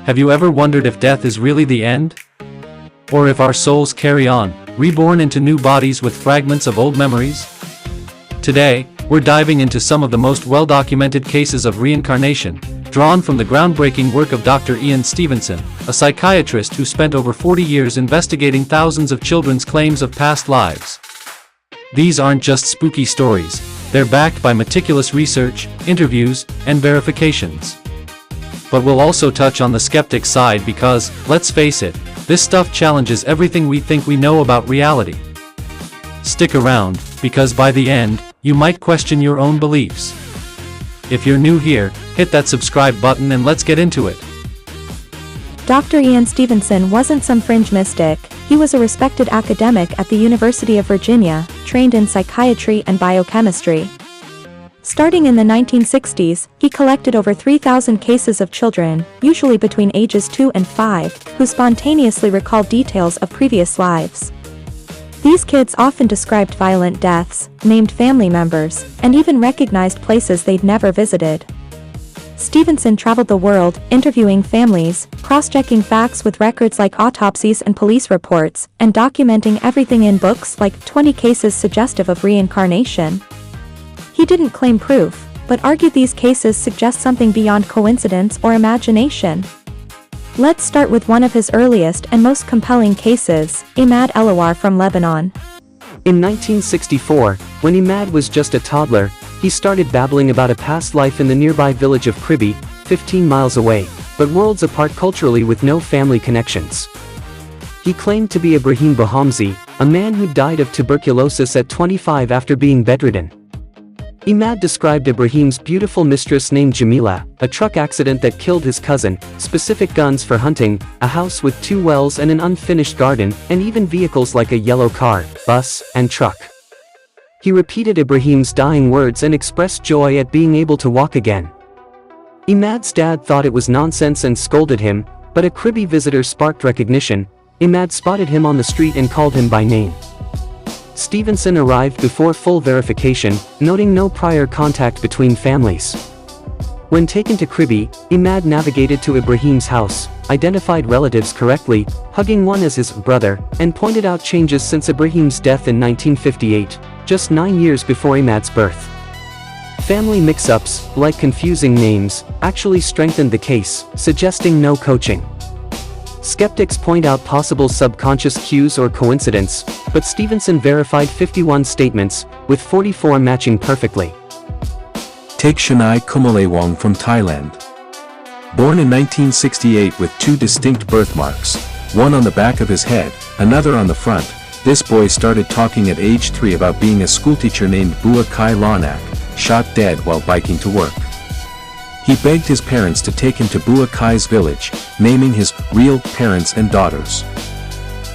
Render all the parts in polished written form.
Have you ever wondered if death is really the end? Or if our souls carry on, reborn into new bodies with fragments of old memories? Today, we're diving into some of the most well-documented cases of reincarnation, drawn from the groundbreaking work of Dr. Ian Stevenson, a psychiatrist who spent over 40 years investigating thousands of children's claims of past lives. These aren't just spooky stories, they're backed by meticulous research, interviews, and verifications. But we'll also touch on the skeptic side because, let's face it, this stuff challenges everything we think we know about reality. Stick around, because by the end, you might question your own beliefs. If you're new here, hit that subscribe button and let's get into it. Dr. Ian Stevenson wasn't some fringe mystic. He was a respected academic at the University of Virginia, trained in psychiatry and biochemistry. Starting in the 1960s, he collected over 3,000 cases of children, usually between ages 2 and 5, who spontaneously recalled details of previous lives. These kids often described violent deaths, named family members, and even recognized places they'd never visited. Stevenson traveled the world, interviewing families, cross-checking facts with records like autopsies and police reports, and documenting everything in books like 20 Cases Suggestive of Reincarnation. He didn't claim proof, but argued these cases suggest something beyond coincidence or imagination. Let's start with one of his earliest and most compelling cases, Imad Elawar from Lebanon. In 1964, when Imad was just a toddler, he started babbling about a past life in the nearby village of Kribi, 15 miles away, but worlds apart culturally with no family connections. He claimed to be Ibrahim Bahamzi, a man who died of tuberculosis at 25 after being bedridden. Imad described Ibrahim's beautiful mistress named Jamila, a truck accident that killed his cousin, specific guns for hunting, a house with 2 wells and an unfinished garden, and even vehicles like a yellow car, bus, and truck. He repeated Ibrahim's dying words and expressed joy at being able to walk again. Imad's dad thought it was nonsense and scolded him, but a Kribi visitor sparked recognition. Imad spotted him on the street and called him by name. Stevenson arrived before full verification, noting no prior contact between families. When taken to Kribi, Imad navigated to Ibrahim's house, identified relatives correctly, hugging one as his brother, and pointed out changes since Ibrahim's death in 1958, just 9 years before Imad's birth. Family mix-ups, like confusing names, actually strengthened the case, suggesting no coaching. Skeptics point out possible subconscious cues or coincidence, but Stevenson verified 51 statements, with 44 matching perfectly. Take Shanai Kumalewong from Thailand. Born in 1968 with 2 distinct birthmarks, one on the back of his head, another on the front, this boy started talking at age 3 about being a schoolteacher named Bua Kai Lanak, shot dead while biking to work. He begged his parents to take him to Bua Kai's village, naming his real parents and daughters.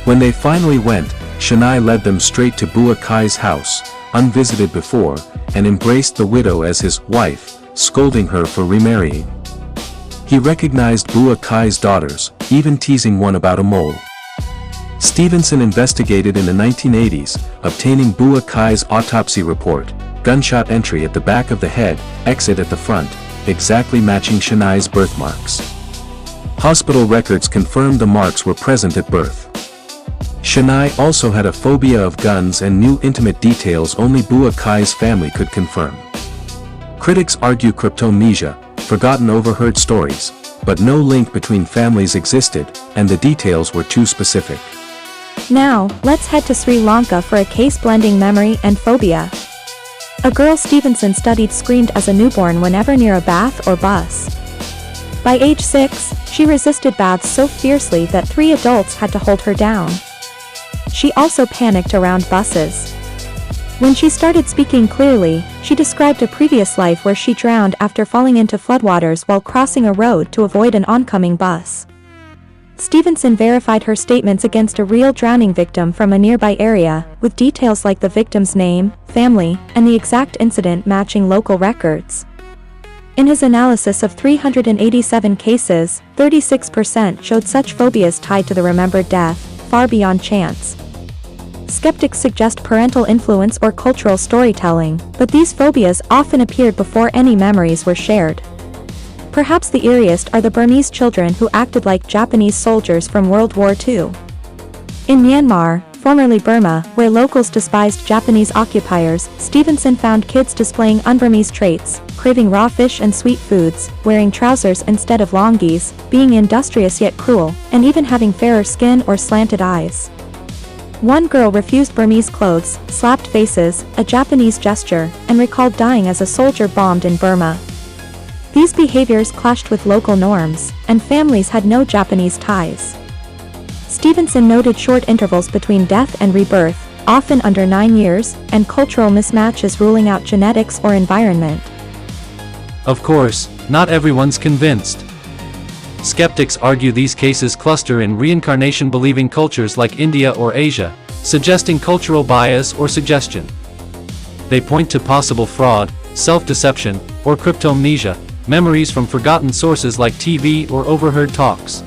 When they finally went, Shanai led them straight to Bua Kai's house, unvisited before, and embraced the widow as his wife, scolding her for remarrying. He recognized Bua Kai's daughters, even teasing one about a mole. Stevenson investigated in the 1980s, obtaining Bua Kai's autopsy report, gunshot entry at the back of the head, exit at the front, exactly matching Shanai's birthmarks. Hospital records confirmed the marks were present at birth. Shanai also had a phobia of guns and knew intimate details only Bua Kai's family could confirm. Critics argue cryptomnesia, forgotten overheard stories, but no link between families existed, and the details were too specific. Now, let's head to Sri Lanka for a case blending memory and phobia. A girl Stevenson studied screamed as a newborn whenever near a bath or bus. By age 6, she resisted baths so fiercely that 3 adults had to hold her down. She also panicked around buses. When she started speaking clearly, she described a previous life where she drowned after falling into floodwaters while crossing a road to avoid an oncoming bus. Stevenson verified her statements against a real drowning victim from a nearby area, with details like the victim's name, family, and the exact incident matching local records. In his analysis of 387 cases, 36% showed such phobias tied to the remembered death, far beyond chance. Skeptics suggest parental influence or cultural storytelling, but these phobias often appeared before any memories were shared. Perhaps the eeriest are the Burmese children who acted like Japanese soldiers from World War II. In Myanmar, formerly Burma, where locals despised Japanese occupiers, Stevenson found kids displaying un-Burmese traits, craving raw fish and sweet foods, wearing trousers instead of longis, being industrious yet cruel, and even having fairer skin or slanted eyes. One girl refused Burmese clothes, slapped faces, a Japanese gesture, and recalled dying as a soldier bombed in Burma. These behaviors clashed with local norms, and families had no Japanese ties. Stevenson noted short intervals between death and rebirth, often under 9 years, and cultural mismatches ruling out genetics or environment. Of course, not everyone's convinced. Skeptics argue these cases cluster in reincarnation-believing cultures like India or Asia, suggesting cultural bias or suggestion. They point to possible fraud, self-deception, or cryptomnesia, memories from forgotten sources like TV or overheard talks.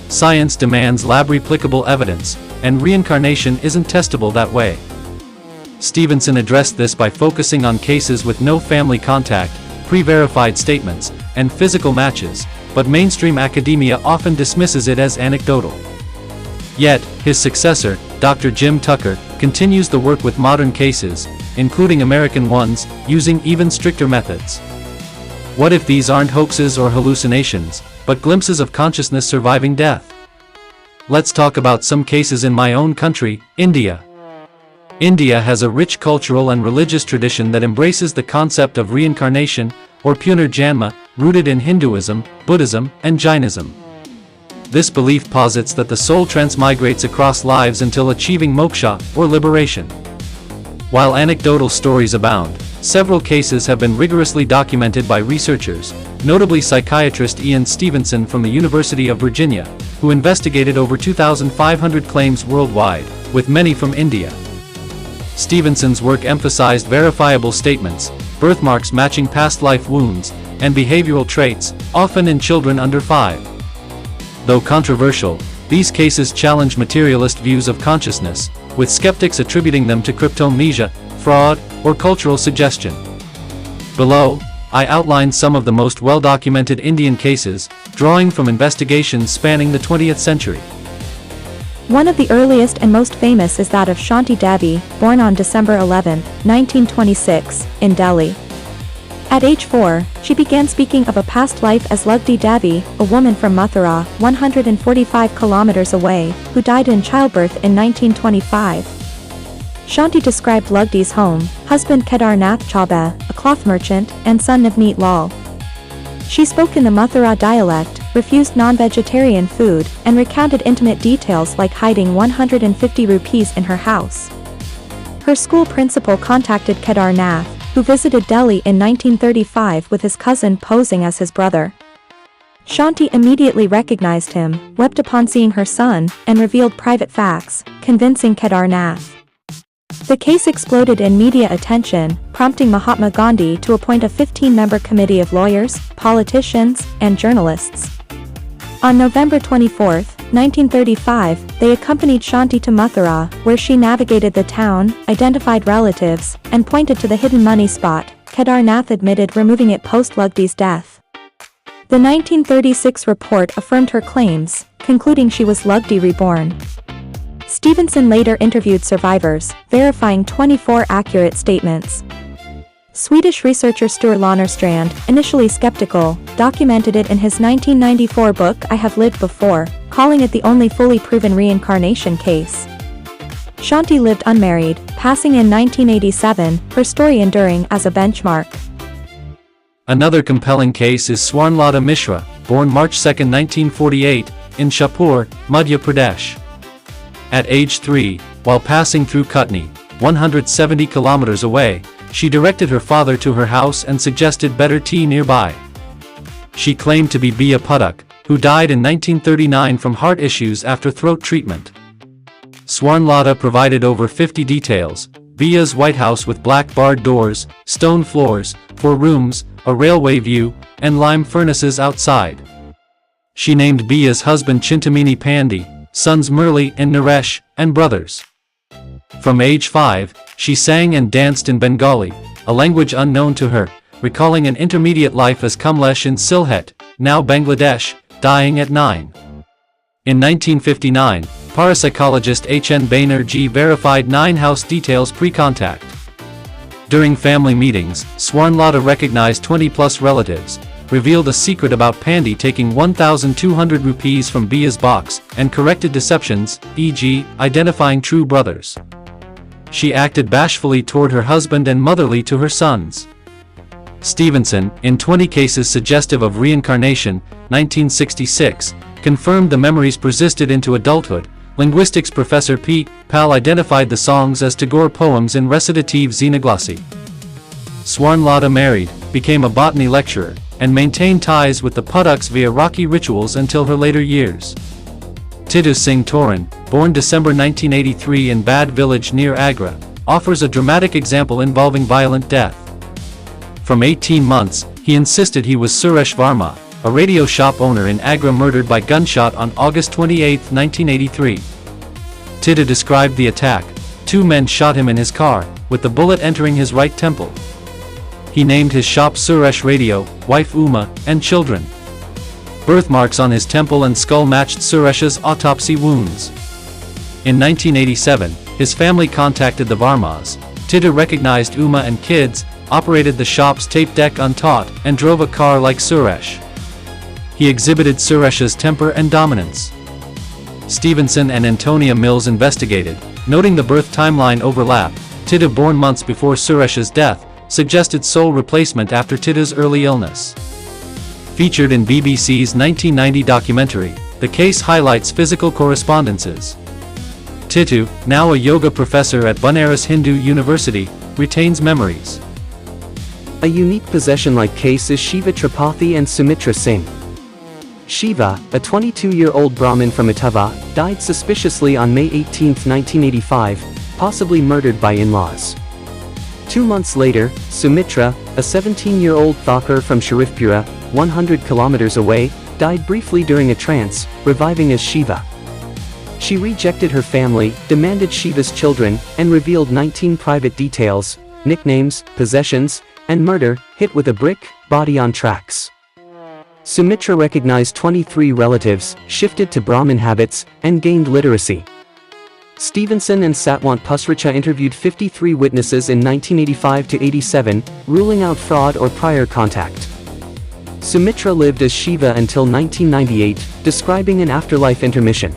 Science demands lab-replicable evidence, and reincarnation isn't testable that way. Stevenson addressed this by focusing on cases with no family contact, pre-verified statements, and physical matches, but mainstream academia often dismisses it as anecdotal. Yet, his successor, Dr. Jim Tucker, continues the work with modern cases, including American ones, using even stricter methods. What if these aren't hoaxes or hallucinations, but glimpses of consciousness surviving death? Let's talk about some cases in my own country, India. India has a rich cultural and religious tradition that embraces the concept of reincarnation, or punarjanma, rooted in Hinduism, Buddhism, and Jainism. This belief posits that the soul transmigrates across lives until achieving moksha, or liberation. While anecdotal stories abound, several cases have been rigorously documented by researchers, notably psychiatrist Ian Stevenson from the University of Virginia, who investigated over 2,500 claims worldwide, with many from India. Stevenson's work emphasized verifiable statements, birthmarks matching past life wounds, and behavioral traits, often in children under 5. Though controversial, these cases challenge materialist views of consciousness, with skeptics attributing them to cryptomnesia, fraud, or cultural suggestion. Below, I outlined some of the most well-documented Indian cases, drawing from investigations spanning the 20th century. One of the earliest and most famous is that of Shanti Devi, born on December 11, 1926, in Delhi. At age 4, she began speaking of a past life as Lugdi Devi, a woman from Mathura, 145 kilometers away, who died in childbirth in 1925. Shanti described Lugdi's home, husband Kedar Nath Chaube, a cloth merchant, and son Navneet Lal. She spoke in the Mathura dialect, refused non-vegetarian food, and recounted intimate details like hiding 150 rupees in her house. Her school principal contacted Kedar Nath, who visited Delhi in 1935 with his cousin posing as his brother. Shanti immediately recognized him, wept upon seeing her son, and revealed private facts, convincing Kedar Nath. The case exploded in media attention, prompting Mahatma Gandhi to appoint a 15-member committee of lawyers, politicians, and journalists. On November 24, 1935, they accompanied Shanti to Mathura, where she navigated the town, identified relatives, and pointed to the hidden money spot. Kedar Nath admitted removing it post-Lugdi's death. The 1936 report affirmed her claims, concluding she was Lugdi reborn. Stevenson later interviewed survivors, verifying 24 accurate statements. Swedish researcher Sture Lannerstrand, initially skeptical, documented it in his 1994 book I Have Lived Before, calling it the only fully proven reincarnation case. Shanti lived unmarried, passing in 1987, her story enduring as a benchmark. Another compelling case is Swarnlata Mishra, born March 2, 1948, in Shahpur, Madhya Pradesh. At age 3, while passing through Kutni, 170 kilometers away, she directed her father to her house and suggested better tea nearby. She claimed to be Bia Pudak, who died in 1939 from heart issues after throat treatment. Swarnlata provided over 50 details: Bia's White House with black barred doors, stone floors, 4 rooms, a railway view, and lime furnaces outside. She named Bia's husband Chintamani Pandey, sons Murli and Naresh, and brothers. From age 5, she sang and danced in Bengali, a language unknown to her, recalling an intermediate life as Kamlesh in Sylhet, now Bangladesh, dying at 9. In 1959, parapsychologist H.N. Banerjee verified 9 house details pre-contact. During family meetings, Swarnlata recognized 20-plus relatives, revealed a secret about Pandey taking 1,200 rupees from Bia's box, and corrected deceptions, e.g., identifying true brothers. She acted bashfully toward her husband and motherly to her sons. Stevenson, in 20 cases suggestive of reincarnation, 1966, confirmed the memories persisted into adulthood. Linguistics professor P. Pal identified the songs as Tagore poems in recitative xenoglossy. Swarnlata married, became a botany lecturer, and maintained ties with the Puddocks via rocky rituals until her later years. Tidhu Singh Toran, born December 1983 in Bad Village near Agra, offers a dramatic example involving violent death. From 18 months, he insisted he was Suresh Varma, a radio shop owner in Agra murdered by gunshot on August 28, 1983. Tidhu described the attack. 2 men shot him in his car, with the bullet entering his right temple. He named his shop Suresh Radio, wife Uma, and children. Birthmarks on his temple and skull matched Suresh's autopsy wounds. In 1987, his family contacted the Varmas. Tidhu recognized Uma and kids, operated the shop's tape deck untaught, and drove a car like Suresh. He exhibited Suresh's temper and dominance. Stevenson and Antonia Mills investigated, noting the birth timeline overlap. Tidhu, born months before Suresh's death, suggested soul replacement after Tidhu's early illness. Featured in BBC's 1990 documentary, the case highlights physical correspondences. Tidhu, now a yoga professor at Banaras Hindu University, retains memories. A unique possession-like case is Shiva Tripathi and Sumitra Singh. Shiva, a 22-year-old Brahmin from Etava, died suspiciously on May 18, 1985, possibly murdered by in-laws. 2 months later, Sumitra, a 17-year-old Thakur from Sharifpura, 100 kilometers away, died briefly during a trance, reviving as Shiva. She rejected her family, demanded Shiva's children, and revealed 19 private details, nicknames, possessions, and murder, hit with a brick, body on tracks. Sumitra recognized 23 relatives, shifted to Brahmin habits, and gained literacy. Stevenson and Satwant Pusricha interviewed 53 witnesses in 1985-87, ruling out fraud or prior contact. Sumitra lived as Shiva until 1998, describing an afterlife intermission.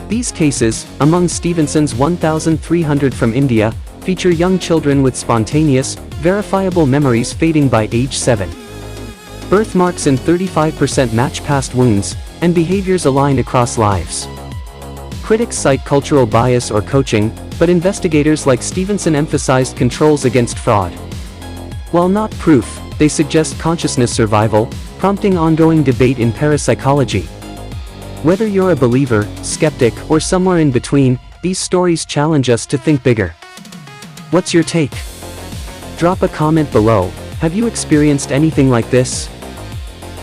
These cases, among Stevenson's 1,300 from India, feature young children with spontaneous, verifiable memories fading by age 7. Birthmarks in 35% match past wounds, and behaviors align across lives. Critics cite cultural bias or coaching, but investigators like Stevenson emphasized controls against fraud. While not proof, they suggest consciousness survival, prompting ongoing debate in parapsychology. Whether you're a believer, skeptic, or somewhere in between, these stories challenge us to think bigger. What's your take? Drop a comment below. Have you experienced anything like this?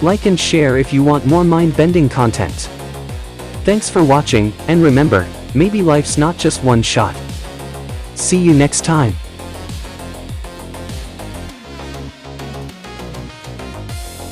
Like and share if you want more mind-bending content. Thanks for watching, and remember, maybe life's not just one shot. See you next time.